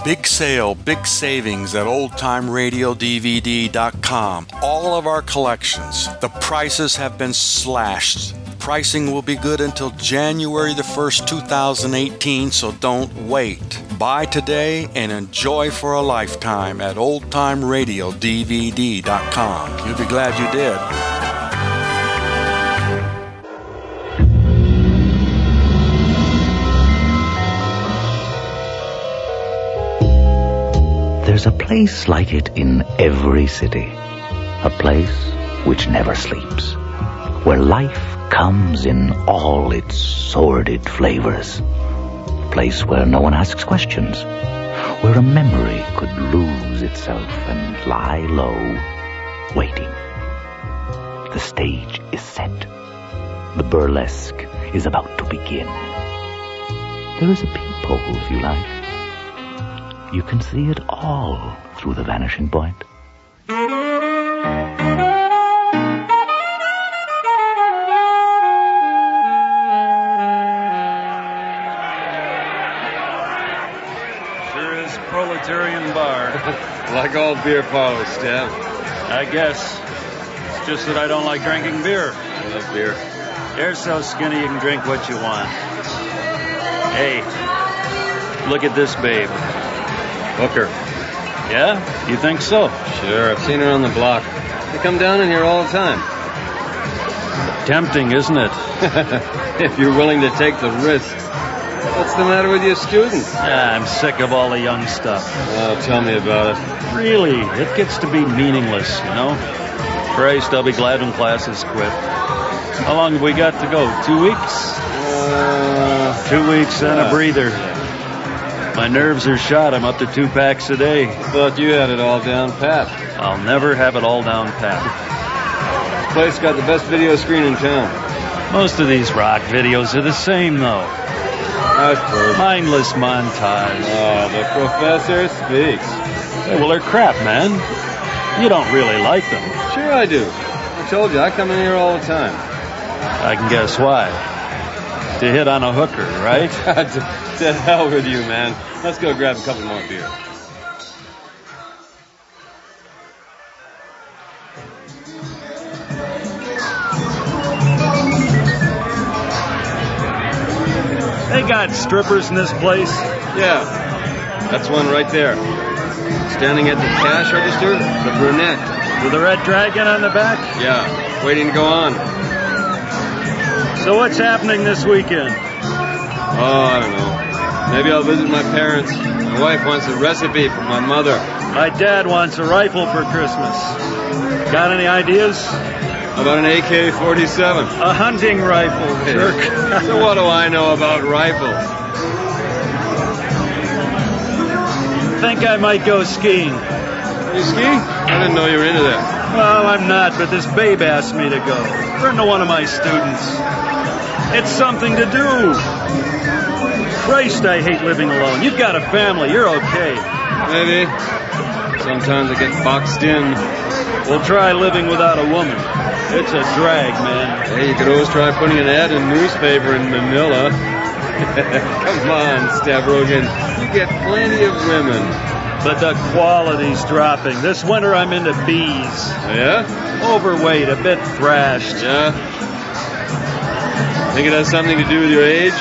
Big sale, big savings at oldtimeradiodvd.com. All of our collections. The prices have been slashed. Pricing will be good until January the 1st, 2018, so don't wait. Buy today and enjoy for a lifetime at oldtimeradiodvd.com. You'll be glad you did. There's a place like it in every city. A place which never sleeps. Where life comes in all its sordid flavors. A place where no one asks questions. Where a memory could lose itself and lie low, waiting. The stage is set. The burlesque is about to begin. There is a peephole, if you like. You can see it all through the vanishing point. Sure is proletarian bar. Like all beer parlors, Stab. I guess. It's just that I don't like drinking beer. I love beer. You're so skinny you can drink what you want. Hey, look at this babe. Hooker. Yeah? You think so? Sure, I've seen her on the block. They come down in here all the time. Tempting, isn't it? If you're willing to take the risks. What's the matter with your students? I'm sick of all the young stuff. Oh, tell me about it. Really, it gets to be meaningless, you know? Christ, I'll be glad when classes quit. How long have we got to go? 2 weeks? 2 weeks and a breather. My nerves are shot. I'm up to 2 packs a day. Thought you had it all down pat. I'll never have it all down pat. This place got the best video screen in town. Most of these rock videos are the same, though. I've heard. Mindless montage. Oh, the professor speaks. Hey, well, they're crap, man. You don't really like them. Sure I do. I told you, I come in here all the time. I can guess why. To hit on a hooker, right? To hell with you, man. Let's go grab a couple more beer. They got strippers in this place? Yeah, that's one right there. Standing at the cash register, the brunette. With the red dragon on the back? Yeah, waiting to go on. So what's happening this weekend? Oh, I don't know. Maybe I'll visit my parents. My wife wants a recipe from my mother. My dad wants a rifle for Christmas. Got any ideas? How about an AK-47? A hunting rifle, jerk. So what do I know about rifles? Think I might go skiing. You ski? I didn't know you were into that. Well, I'm not, but this babe asked me to go. Turn to one of my students. It's something to do. Christ, I hate living alone. You've got a family. You're okay. Maybe. Sometimes I get boxed in. We'll try living without a woman. It's a drag, man. Hey, you could always try putting an ad in a newspaper in Manila. Come on, Stavrogan. You get plenty of women. But the quality's dropping. This winter I'm into bees. Yeah? Overweight, a bit thrashed. Yeah? Think it has something to do with your age?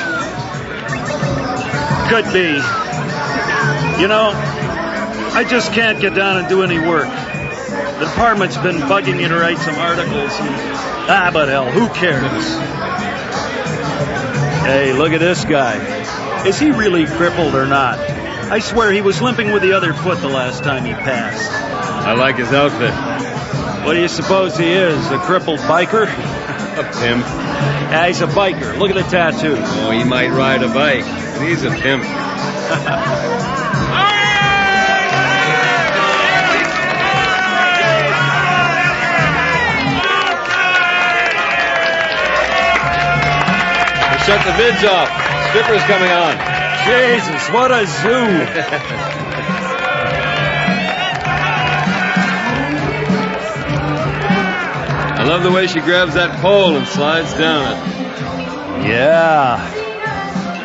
Could be. You know, I just can't get down and do any work. The department's been bugging me to write some articles. But hell, who cares? Hey, look at this guy. Is he really crippled or not? I swear he was limping with the other foot the last time he passed. I like his outfit. What do you suppose he is, a crippled biker? A pimp. Yeah, he's a biker. Look at the tattoo. Oh, he might ride a bike, but he's a pimp. Shut the vids off. Strippers coming on. Jesus, what a zoo. I love the way she grabs that pole and slides down it. Yeah.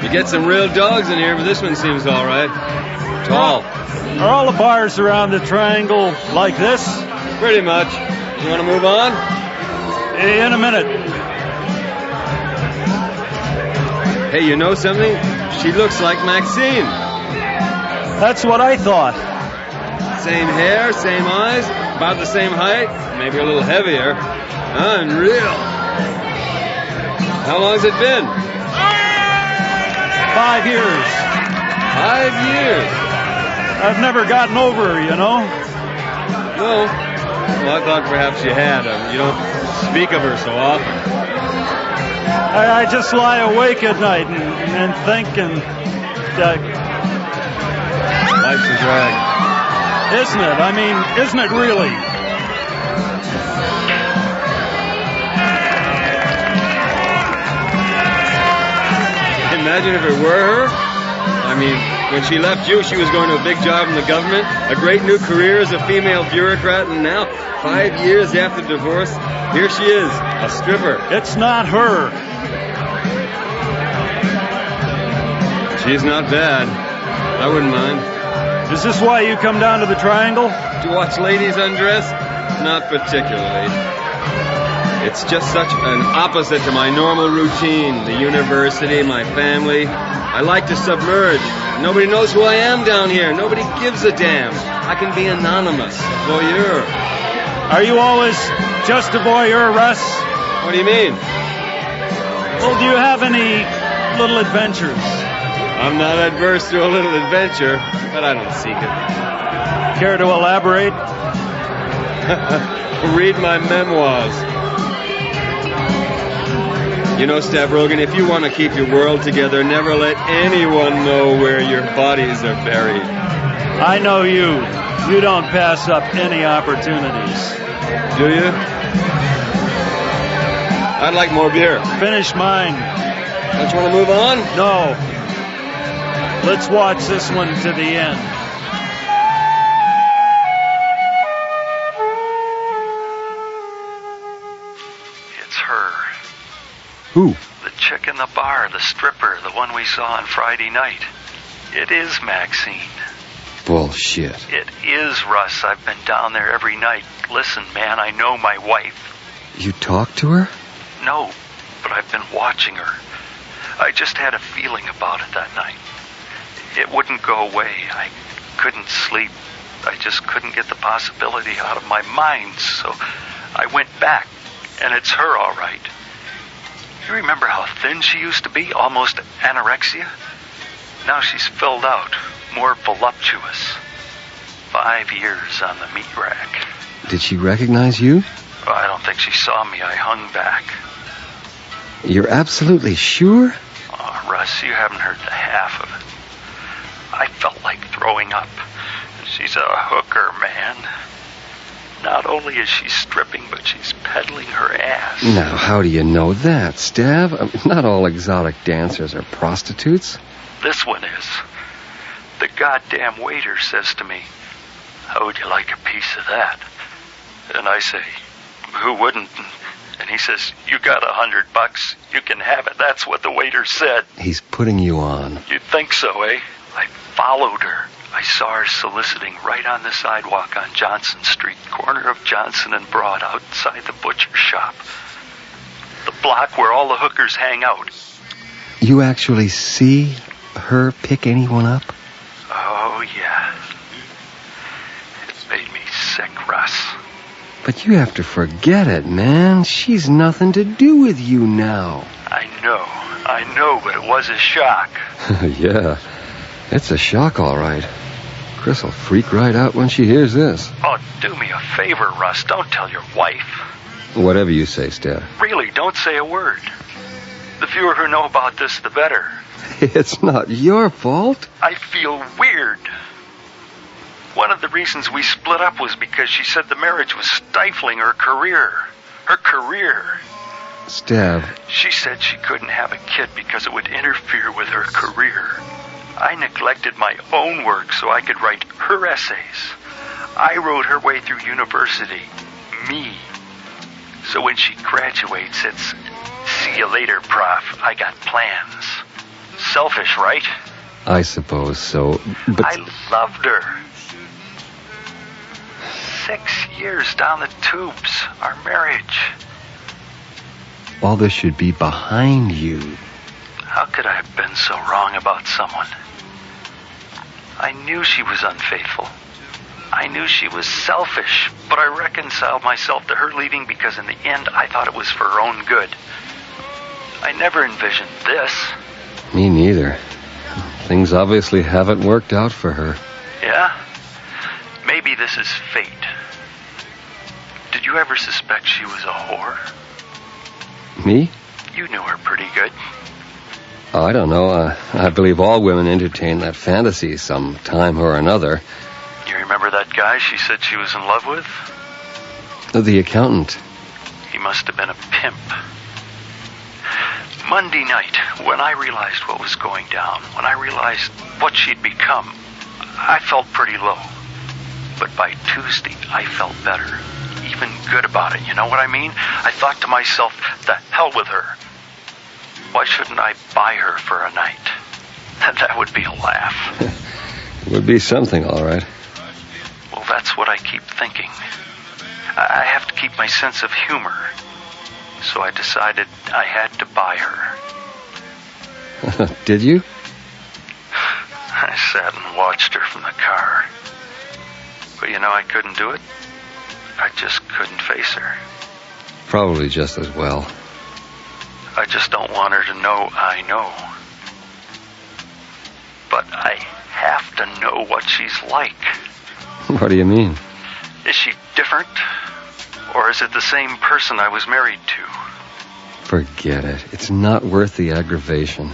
You get some real dogs in here, but this one seems all right. Tall. Are all the bars around the triangle like this? Pretty much. You want to move on? In a minute. Hey, you know something? She looks like Maxine. That's what I thought. Same hair, same eyes, about the same height, maybe a little heavier. Unreal. How long's it been? 5 years. 5 years. I've never gotten over her, you know. No. Well, I thought perhaps you had. You don't speak of her so often. I just lie awake at night and think and... Life's a drag. Isn't it? I mean, isn't it really? Imagine if it were her. I mean, when she left you, she was going to a big job in the government, a great new career as a female bureaucrat, and now, 5 years after divorce, here she is, a stripper. It's not her. She's not bad. I wouldn't mind. Is this why you come down to the triangle? To watch ladies undress? Not particularly. It's just such an opposite to my normal routine. The university, my family. I like to submerge. Nobody knows who I am down here. Nobody gives a damn. I can be anonymous. Voyeur. Are you always just a voyeur, Russ? What do you mean? Well, do you have any little adventures? I'm not adverse to a little adventure, but I don't seek it. Care to elaborate? Read my memoirs. You know, Stavrogan, if you want to keep your world together, never let anyone know where your bodies are buried. I know you. You don't pass up any opportunities. Do you? I'd like more beer. Finish mine. Don't you want to move on? No. Let's watch this one to the end. It's her. Who? The chick in the bar, the stripper, the one we saw on Friday night. It is Maxine. Bullshit. It is, Russ. I've been down there every night. Listen, man, I know my wife. You talked to her? No, but I've been watching her. I just had a feeling about it that night. It wouldn't go away. I couldn't sleep. I just couldn't get the possibility out of my mind, so I went back, and it's her, all right. You remember how thin she used to be? Almost anorexia? Now she's filled out, more voluptuous. 5 years on the meat rack. Did she recognize you? Well, I don't think she saw me. I hung back. You're absolutely sure? Oh, Russ, you haven't heard the half of it. I felt like throwing up. She's a hooker, man. Not only is she stripping, but she's peddling her ass. Now, how do you know that, Stav? Not all exotic dancers are prostitutes. This one is. The goddamn waiter says to me, "How would you like a piece of that?" And I say, "Who wouldn't?" And he says, "You got $100. You can have it." That's what the waiter said. He's putting you on. You'd think so, eh? I followed her. I saw her soliciting right on the sidewalk on Johnson Street, corner of Johnson and Broad, outside the butcher shop. The block where all the hookers hang out. You actually see her pick anyone up? Oh, yeah. It made me sick, Russ. But you have to forget it, man. She's nothing to do with you now. I know, but it was a shock. Yeah, it's a shock, all right. Chris will freak right out when she hears this. Oh, do me a favor, Russ. Don't tell your wife. Whatever you say, Steph. Really, don't say a word. The fewer who know about this, the better. It's not your fault. I feel weird. One of the reasons we split up was because she said the marriage was stifling her career. Her career. Steph. She said she couldn't have a kid because it would interfere with her career. I neglected my own work so I could write her essays. I wrote her way through university. Me. So when she graduates, it's, "See you later, prof. I got plans." Selfish, right? I suppose so, but... I loved her. 6 years down the tubes, our marriage. all this should be behind you. How could I have been so wrong about someone? I knew she was unfaithful. I knew she was selfish, but I reconciled myself to her leaving because in the end I thought it was for her own good. I never envisioned this. Me neither. Things obviously haven't worked out for her. Yeah? Maybe this is fate. Did you ever suspect she was a whore? Me? You knew her pretty good. I don't know. I believe all women entertain that fantasy some time or another. You remember that guy she said she was in love with? The accountant. He must have been a pimp. Monday night, when I realized what was going down, when I realized what she'd become, I felt pretty low. But by Tuesday, I felt better. Even good about it, you know what I mean? I thought to myself, the hell with her. Why shouldn't I buy her for a night? That would be a laugh. It would be something, all right. Well, that's what I keep thinking. I have to keep my sense of humor. So I decided I had to buy her. Did you? I sat and watched her from the car. But you know, I couldn't do it. I just couldn't face her. Probably just as well. I just don't want her to know I know. But I have to know what she's like. What do you mean? Is she different? Or is it the same person I was married to? Forget it. It's not worth the aggravation.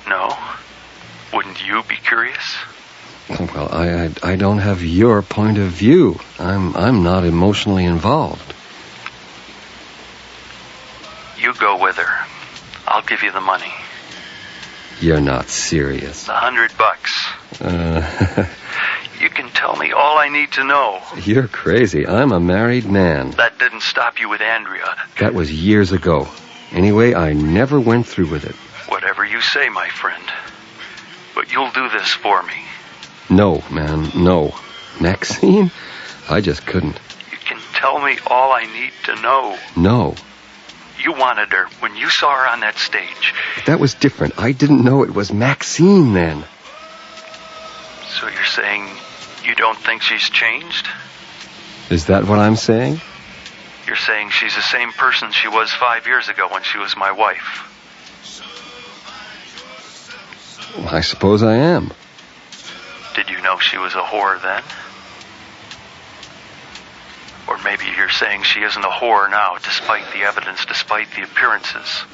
No? Wouldn't you be curious? Well, I don't have your point of view. I'm not emotionally involved. You go with her. I'll give you the money. You're not serious. $100. You can tell me all I need to know. You're crazy. I'm a married man. That didn't stop you with Andrea. That was years ago. Anyway, I never went through with it. Whatever you say, my friend. But you'll do this for me. No, man, no. Maxine? I just couldn't. You can tell me all I need to know. No. You wanted her when you saw her on that stage. That was different. I didn't know it was Maxine then. So you're saying you don't think she's changed? Is that what I'm saying? You're saying she's the same person she was 5 years ago when she was my wife. Well, I suppose I am. Did you know she was a whore then? Or maybe you're saying she isn't a whore now, despite the evidence, despite the appearances.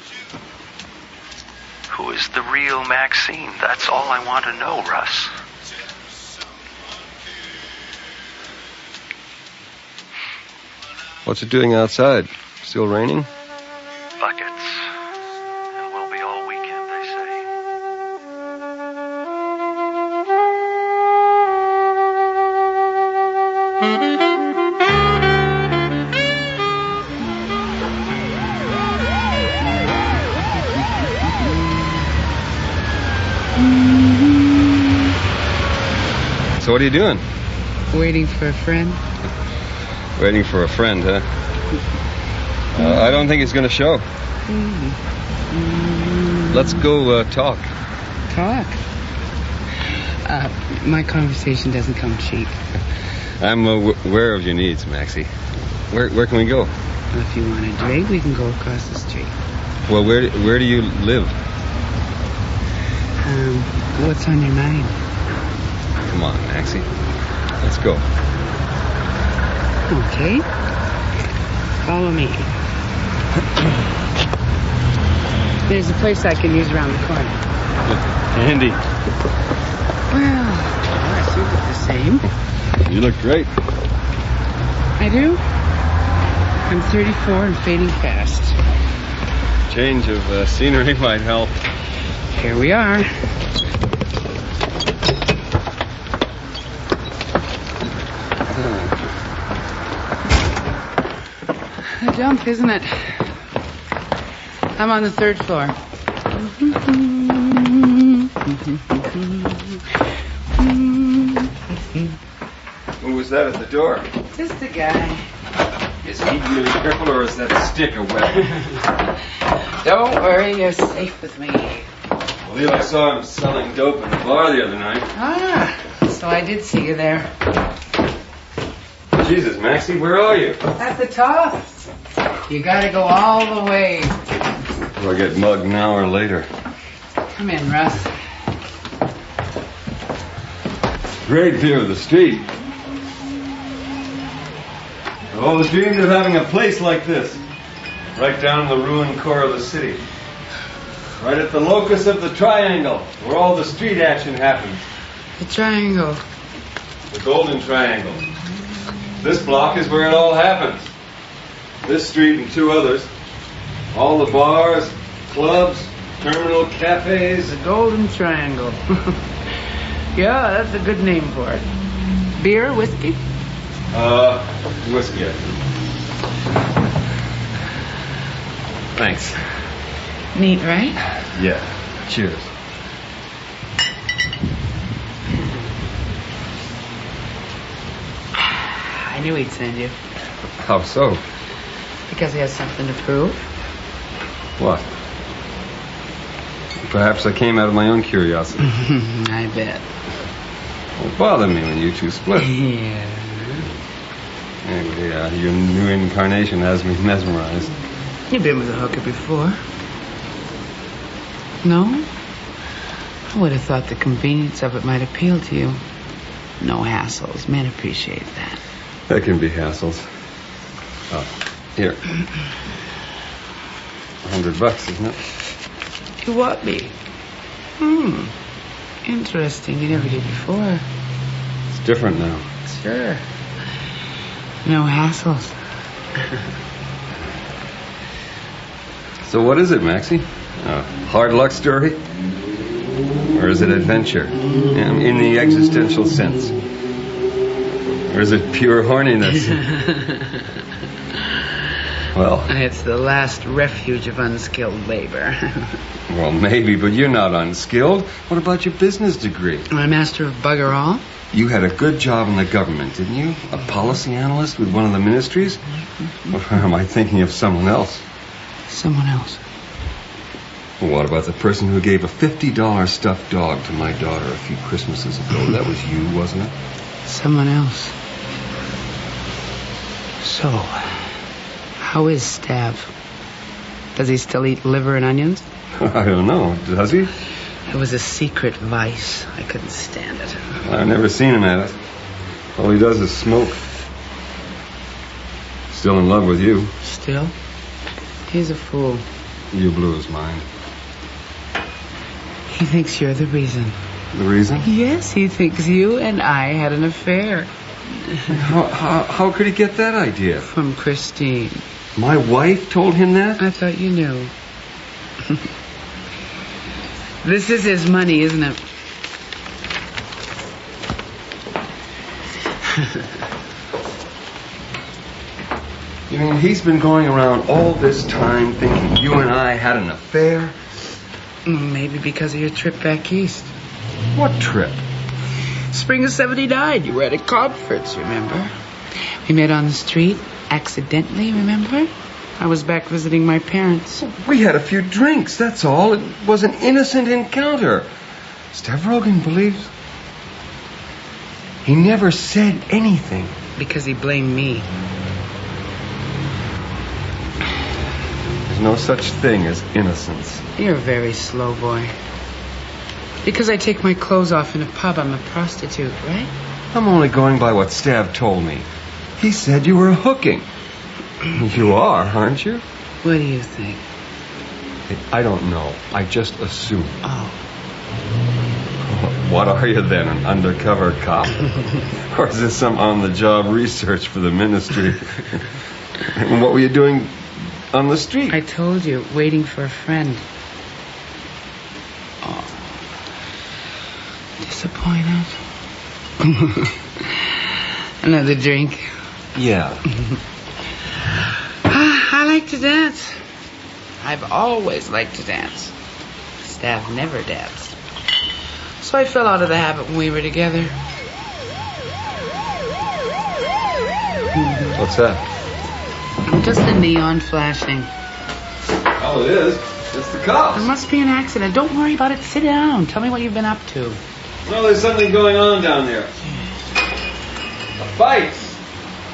Who is the real Maxine? That's all I want to know, Russ. What's it doing outside? Still raining? Buckets. And will be all weekend, they say. So what are you doing? Waiting for a friend. Waiting for a friend, huh? I don't think he's going to show. Let's go talk. Talk? My conversation doesn't come cheap. I'm aware of your needs, Maxie. Where can we go? If you want a drink, we can go across the street. Well, where do you live? What's on your mind? Come on, Maxie. Let's go. Okay. Follow me. There's a place I can use around the corner. Andy. Well, I see you look the same. You look great. I do? I'm 34 and fading fast. Change of scenery might help. Here we are. A dump, isn't it? I'm on the 3rd floor. Who was that at the door? Just a guy. Is he really careful, or is that stick a weapon? Don't worry, you're safe with me. Well, I saw him selling dope in the bar the other night. Ah, so I did see you there. Jesus, Maxie, where are you? At the top. You gotta go all the way. Will I get mugged now or later? Come in, Russ. Great view of the street. I've always dreamed of having a place like this. Right down in the ruined core of the city. Right at the locus of the triangle, where all the street action happens. The triangle. The Golden Triangle. This block is where it all happens. This street and two others. All the bars, clubs, terminal cafes. The Golden Triangle. Yeah, that's a good name for it. Beer, whiskey? Whiskey. Thanks. Neat, right? Yeah. Cheers. I knew he'd send you. How so? Because he has something to prove. What? Perhaps I came out of my own curiosity. I bet. It bothered me when you two split. Yeah. Anyway, your new incarnation has me mesmerized. You've been with a hooker before. No? I would have thought the convenience of it might appeal to you. No hassles. Men appreciate that. That can be hassles. Here. $100, isn't it? You what me? Interesting. You never did before. It's different now. Sure. No hassles. So what is it, Maxie? A hard luck story? Or is it adventure? In the existential sense? Or is it pure horniness? Well... It's the last refuge of unskilled labor. Well, maybe, but you're not unskilled. What about your business degree? Am I master of bugger all? You had a good job in the government, didn't you? A policy analyst with one of the ministries? Or am I thinking of someone else? Someone else. Well, what about the person who gave a $50 stuffed dog to my daughter a few Christmases ago? That was you, wasn't it? Someone else. So, how is Stav? Does he still eat liver and onions? I don't know. Does he? It was a secret vice. I couldn't stand it. I've never seen him at it. All he does is smoke. Still in love with you. Still? He's a fool. You blew his mind. He thinks you're the reason. The reason? Yes, he thinks you and I had an affair. How could he get that idea? From Christine. My wife told him that? I thought you knew. This is his money, isn't it? You mean he's been going around all this time thinking you and I had an affair? Maybe because of your trip back east. What trip? Spring of '79. You were at a conference, remember? We met on the street, accidentally, remember? I was back visiting my parents. We had a few drinks, that's all. It was an innocent encounter. Stavrogan believes. He never said anything. Because he blamed me. There's no such thing as innocence. You're a very slow boy. Because I take my clothes off in a pub, I'm a prostitute, right? I'm only going by what Stav told me. He said you were hooking. You are, aren't you? What do you think? I don't know. I just assume. Oh. What are you then, an undercover cop? Or is this some on-the-job research for the ministry? And what were you doing on the street? I told you, waiting for a friend. Oh. Disappointed? Another drink? Yeah. I like to dance. I've always liked to dance. Stav never danced. So I fell out of the habit when we were together. What's that? Just the neon flashing. Oh, it is? It's the cops. There must be an accident. Don't worry about it. Sit down. Tell me what you've been up to. Well, there's something going on down there. A fight.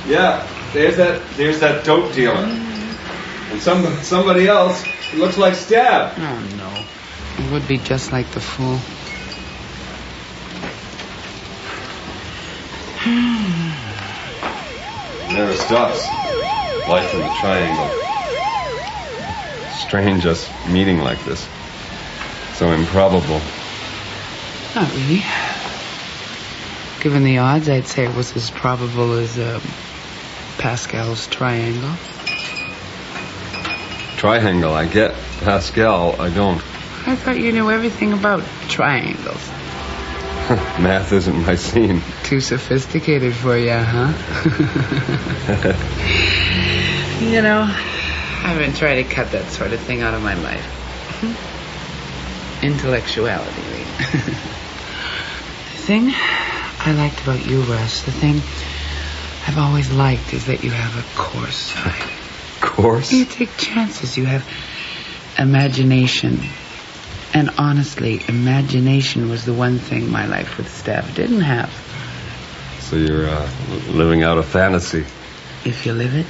Yeah, there's that dope dealer. And somebody else who looks like Stab. Oh, no. It would be just like the fool. Never stops. Life in the triangle. Strange us meeting like this. So improbable. Not really. Given the odds, I'd say it was as probable as Pascal's triangle. Triangle, I get. Pascal, I don't. I thought you knew everything about triangles. Math isn't my scene. Too sophisticated for you, huh? You know, I've been trying to cut that sort of thing out of my life. Intellectuality, The thing I liked about you, Russ, the thing I've always liked is that you have a coarse side. Coarse? You take chances. You have imagination. And honestly, imagination was the one thing my life with Steph didn't have. So you're living out a fantasy. If you live it,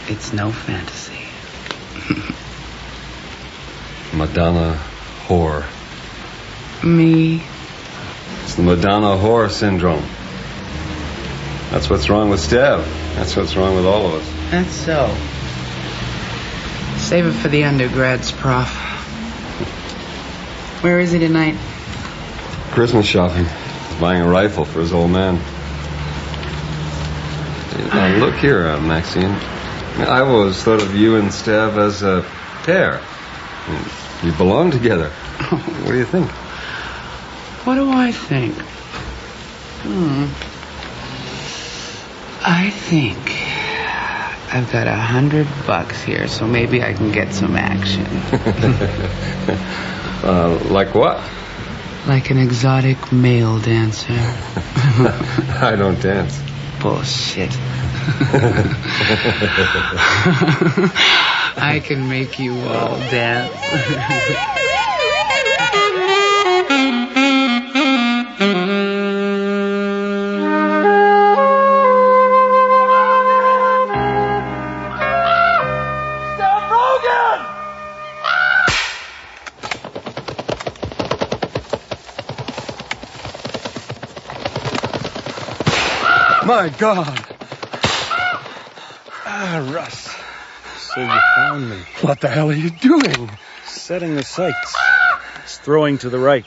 it's no fantasy. Madonna whore. Me? It's the Madonna whore syndrome. That's what's wrong with Stab. That's what's wrong with all of us. That's so. Save it for the undergrads, Prof. Where is he tonight? Christmas shopping. He's buying a rifle for his old man. Now, look here, Maxine. I've always thought of you and Stab as a pair. You belong together. What do you think? What do I think? I think I've got $100 here, so maybe I can get some action. Like what? Like an exotic male dancer. I don't dance. Bullshit. I can make you all dance. My God. Russ. So you found me. What the hell are you doing? Setting the sights. It's throwing to the right.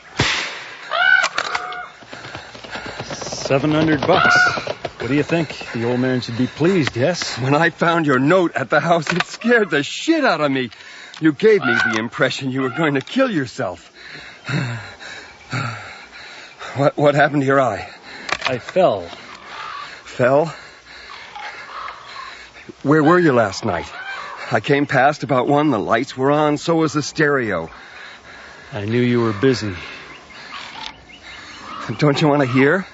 $700. What do you think? The old man should be pleased, yes? When I found your note at the house, it scared the shit out of me. You gave me the impression you were going to kill yourself. What happened to your eye? I fell. Fell? Where were you last night? I came past about 1. The lights were on, so was the stereo. I knew you were busy. Don't you want to hear?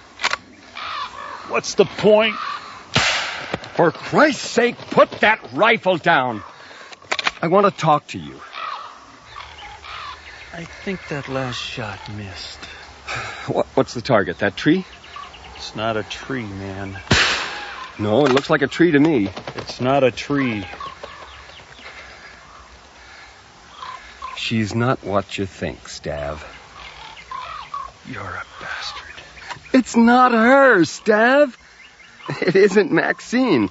What's the point? For Christ's sake, put that rifle down. I want to talk to you. I think that last shot missed. What's the target? That tree? It's not a tree, man. No, it looks like a tree to me. It's not a tree. She's not what you think, Stav. You're a bastard. It's not her, Stav. It isn't Maxine.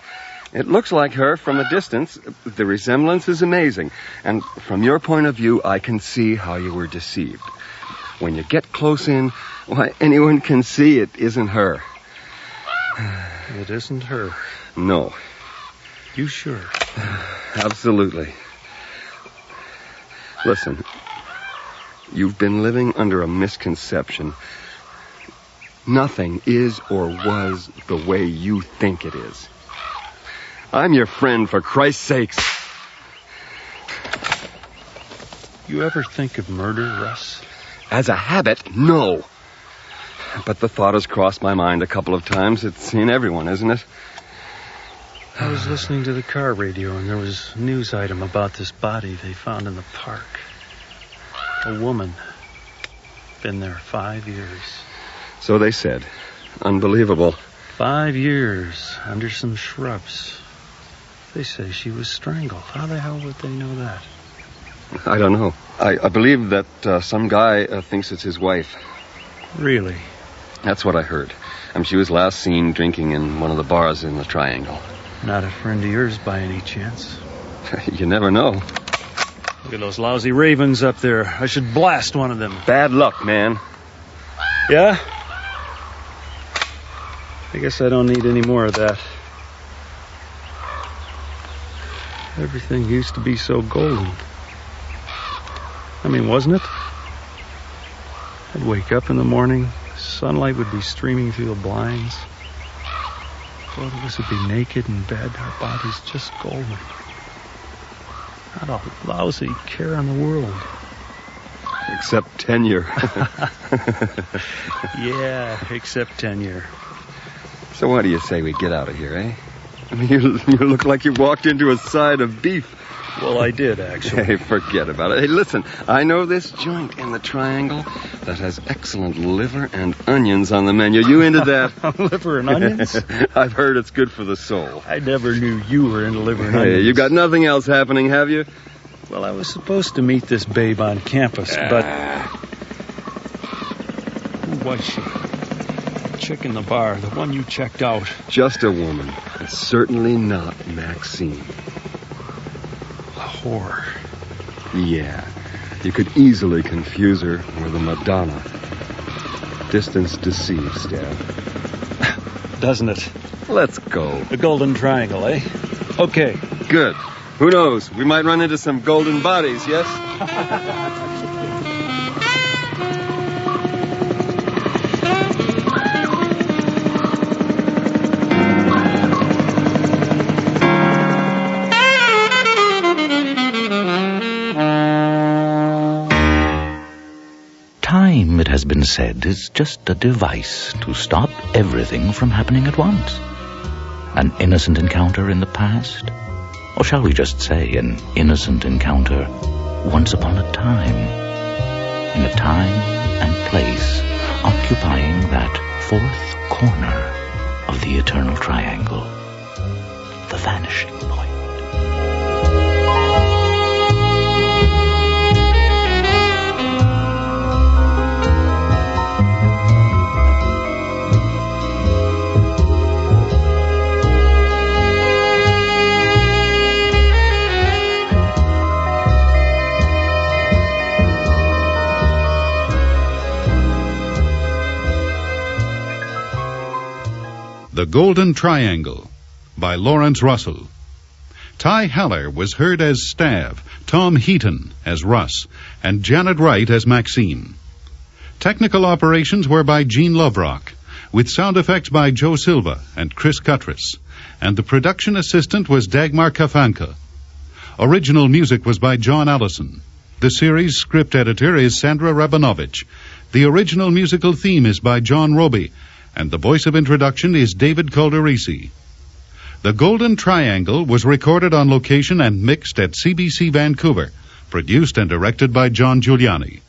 It looks like her from a distance. The resemblance is amazing. And from your point of view, I can see how you were deceived. When you get close in, why, anyone can see it isn't her. It isn't her. No. You sure? Absolutely. Listen, you've been living under a misconception. Nothing is or was the way you think it is. I'm your friend, for Christ's sakes. You ever think of murder, Russ? As a habit, no. but the thought has crossed my mind a couple of times. It's in everyone, isn't it? I was listening to the car radio, and there was a news item about this body they found in the park. A woman. Been there 5 years. So they said. Unbelievable. 5 years under some shrubs. They say she was strangled. How the hell would they know that? I don't know. I believe that some guy thinks it's his wife. Really? That's what I heard. She was last seen drinking in one of the bars in the Triangle. Not a friend of yours by any chance? You never know. Look at those lousy ravens up there. I should blast one of them. Bad luck, man. Yeah? I guess I don't need any more of that. Everything used to be so golden. I mean, wasn't it? I'd wake up in the morning, sunlight would be streaming through the blinds. Both of us would be naked in bed, our bodies just golden. Not a lousy care in the world. Except tenure. Yeah, except tenure. So what do you say we get out of here, eh? I mean, you look like you walked into a side of beef. Well, I did, actually. Hey, forget about it. Hey, listen, I know this joint in the Triangle that has excellent liver and onions on the menu. You into that? Liver and onions? I've heard it's good for the soul. I never knew you were into liver and onions. Hey, you got nothing else happening, have you? Well, I was supposed to meet this babe on campus, but... Who was she? The chick in the bar, the one you checked out. Just a woman. And certainly not Maxine. A whore. Yeah. You could easily confuse her with a Madonna. Distance deceives, Stab. Doesn't it? Let's go. The Golden Triangle, eh? Okay. Good. Who knows? We might run into some golden bodies, yes? Time, it has been said, is just a device to stop everything from happening at once. An innocent encounter in the past, or shall we just say an innocent encounter once upon a time, in a time and place occupying that fourth corner of the eternal triangle, the vanishing point. The Golden Triangle by Lawrence Russell. Ty Haller was heard as Stav, Tom Heaton as Russ, and Janet Wright as Maxine. Technical operations were by Gene Loverock, with sound effects by Joe Silva and Chris Cuttress, and the production assistant was Dagmar Kafanka. Original music was by John Allison. The series script editor is Sandra Rabinovich. The original musical theme is by John Roby, and the voice of introduction is David Calderisi. The Golden Triangle was recorded on location and mixed at CBC Vancouver, produced and directed by John Giuliani.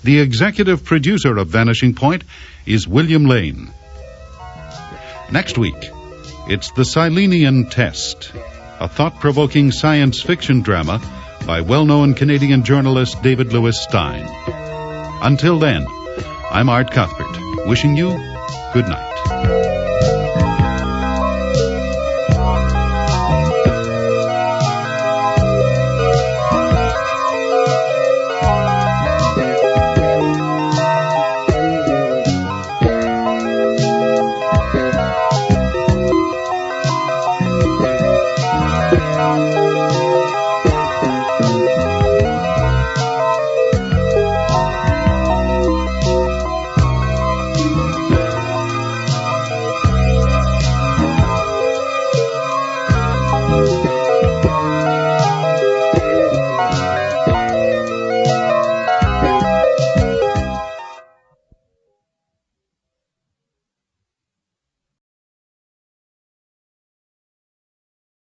The executive producer of Vanishing Point is William Lane. Next week, it's The Silenian Test, a thought-provoking science fiction drama by well-known Canadian journalist David Lewis Stein. Until then, I'm Art Cuthbert, wishing you good night. Thank you.